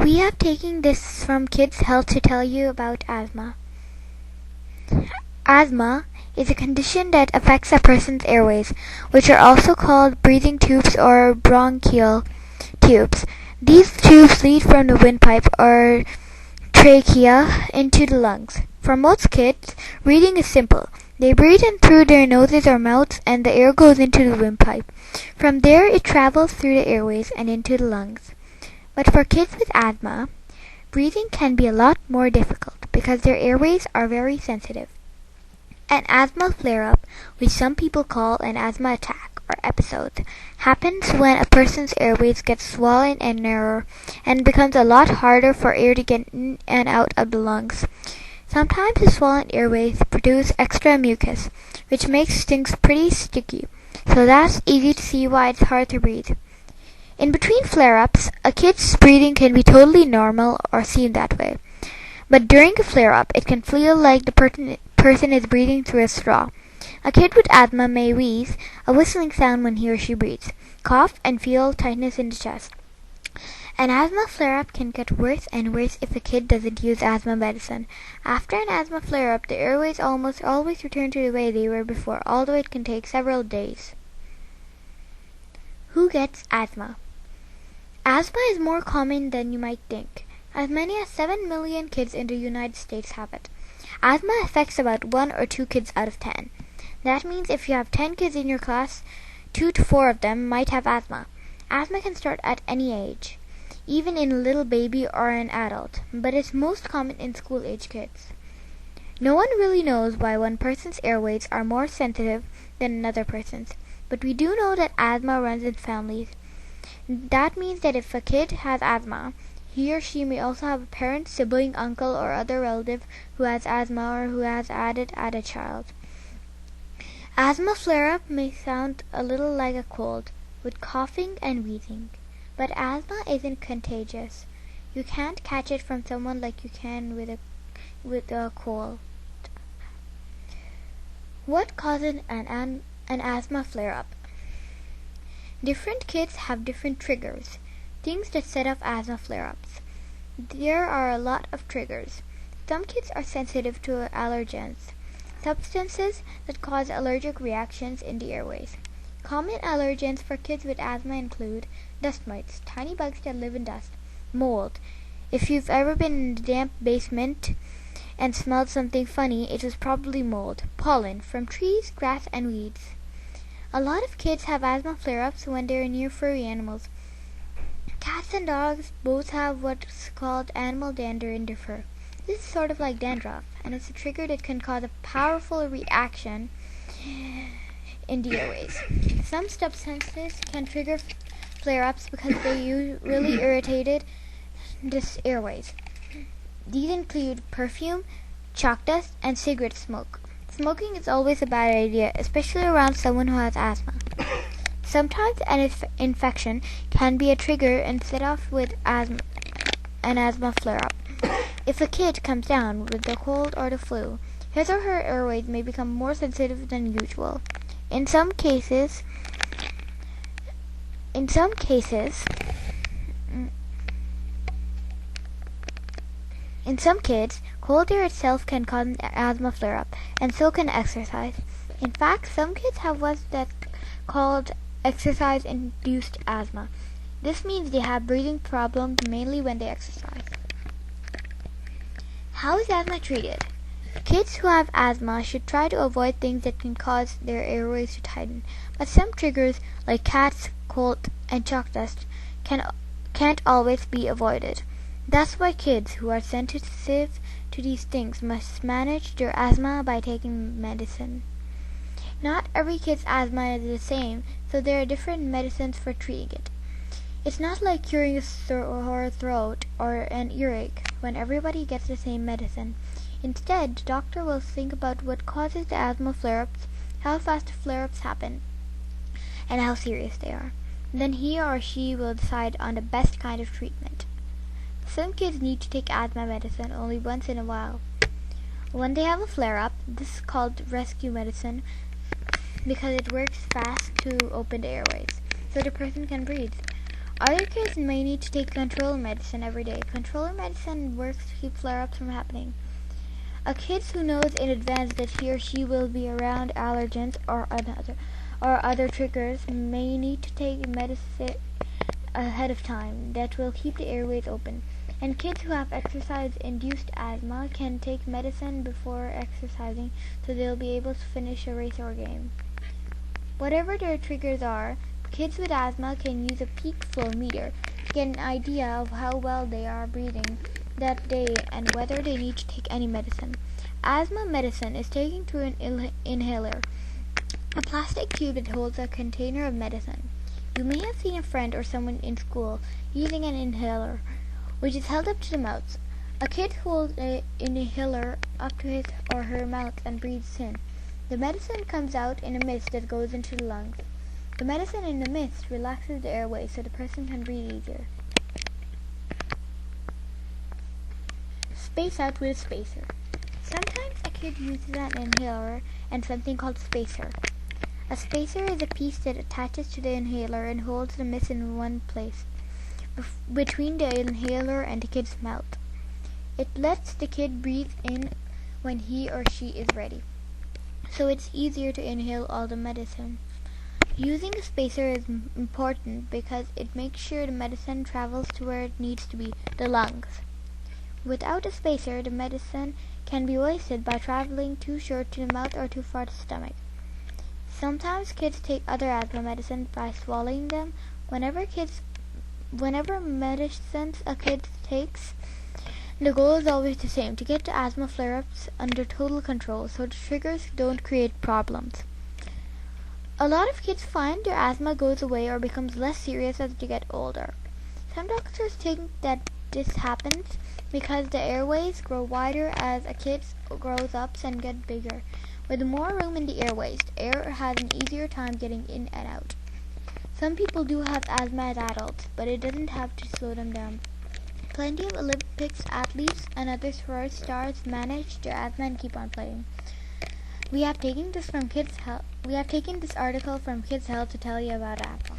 We have taken this from Kids Health to tell you about asthma. Asthma is a condition that affects a person's airways, which are also called breathing tubes or bronchial tubes. These tubes lead from the windpipe or trachea into the lungs. For most kids, breathing is simple. They breathe in through their noses or mouths, and the air goes into the windpipe. From there, it travels through the airways and into the lungs. But for kids with asthma, breathing can be a lot more difficult because their airways are very sensitive. An asthma flare-up, which some people call an asthma attack or episode, happens when a person's airways get swollen and narrow and becomes a lot harder for air to get in and out of the lungs. Sometimes the swollen airways produce extra mucus, which makes things pretty sticky, so that's easy to see why it's hard to breathe. In between flare-ups, a kid's breathing can be totally normal or seem that way. But during a flare-up, it can feel like the person is breathing through a straw. A kid with asthma may wheeze, a whistling sound when he or she breathes, cough, and feel tightness in the chest. An asthma flare-up can get worse and worse if a kid doesn't use asthma medicine. After an asthma flare-up, the airways almost always return to the way they were before, although it can take several days. Who gets asthma? Asthma is more common than you might think. As many as 7 million kids in the United States have it. Asthma affects about 1 or 2 kids out of 10. That means if you have 10 kids in your class, 2 to 4 of them might have asthma. Asthma can start at any age, even in a little baby or an adult, but it's most common in school-age kids. No one really knows why one person's airways are more sensitive than another person's, but we do know that asthma runs in families. That means that if a kid has asthma, he or she may also have a parent, sibling, uncle, or other relative who has asthma or who has added as a child. Asthma flare-up may sound a little like a cold, with coughing and wheezing, but asthma isn't contagious. You can't catch it from someone like you can with a cold. What causes an asthma flare-up? Different kids have different triggers, things that set off asthma flare-ups. There are a lot of triggers. Some kids are sensitive to allergens, substances that cause allergic reactions in the airways. Common allergens for kids with asthma include dust mites, tiny bugs that live in dust, mold. If you've ever been in a damp basement and smelled something funny, it was probably mold. Pollen from trees, grass, and weeds. A lot of kids have asthma flare-ups when they're near furry animals. Cats and dogs both have what's called animal dander in their fur. This is sort of like dandruff, and it's a trigger that can cause a powerful reaction in the airways. Some substances can trigger flare-ups because they really irritated the airways. These include perfume, chalk dust, and cigarette smoke. Smoking is always a bad idea, especially around someone who has asthma. Sometimes an infection can be a trigger and set off with an asthma flare-up. If a kid comes down with the cold or the flu, his or her airways may become more sensitive than usual. In some cases, in some kids, cold air itself can cause an asthma flare-up, and so can exercise. In fact, some kids have what's called exercise-induced asthma. This means they have breathing problems mainly when they exercise. How is asthma treated? Kids who have asthma should try to avoid things that can cause their airways to tighten, but some triggers, like cats, cold, and chalk dust, can't always be avoided. That's why kids who are sensitive to these things must manage their asthma by taking medicine. Not every kid's asthma is the same, so there are different medicines for treating it. It's not like curing a sore throat or an earache when everybody gets the same medicine. Instead, the doctor will think about what causes the asthma flare-ups, how fast the flare-ups happen, and how serious they are. Then he or she will decide on the best kind of treatment. Some kids need to take asthma medicine only once in a while. When they have a flare-up, this is called rescue medicine because it works fast to open the airways, so the person can breathe. Other kids may need to take control medicine every day. Control medicine works to keep flare-ups from happening. A kid who knows in advance that he or she will be around allergens or other triggers may need to take medicine ahead of time that will keep the airways open. And kids who have exercise-induced asthma can take medicine before exercising so they'll be able to finish a race or game. Whatever their triggers are, kids with asthma can use a peak flow meter to get an idea of how well they are breathing that day and whether they need to take any medicine. Asthma medicine is taken through an inhaler, a plastic tube that holds a container of medicine. You may have seen a friend or someone in school using an inhaler, which is held up to the mouth. A kid holds an inhaler up to his or her mouth and breathes in. The medicine comes out in a mist that goes into the lungs. The medicine in the mist relaxes the airways so the person can breathe easier. Space out with a spacer. Sometimes a kid uses an inhaler and something called spacer. A spacer is a piece that attaches to the inhaler and holds the mist in one place, between the inhaler and the kid's mouth. It lets the kid breathe in when he or she is ready, so it's easier to inhale all the medicine. Using a spacer is important because it makes sure the medicine travels to where it needs to be, the lungs. Without a spacer, the medicine can be wasted by traveling too short to the mouth or too far to the stomach. Sometimes kids take other asthma medicine by swallowing them. Whenever medicines a kid takes, the goal is always the same: to get the asthma flare-ups under total control so the triggers don't create problems. A lot of kids find their asthma goes away or becomes less serious as they get older. Some doctors think that this happens because the airways grow wider as a kid grows up and gets bigger. With more room in the airways, the air has an easier time getting in and out. Some people do have asthma as adults, but it doesn't have to slow them down. Plenty of Olympics athletes and other sports stars manage their asthma and keep on playing. We have taken this article from Kids Health to tell you about asthma.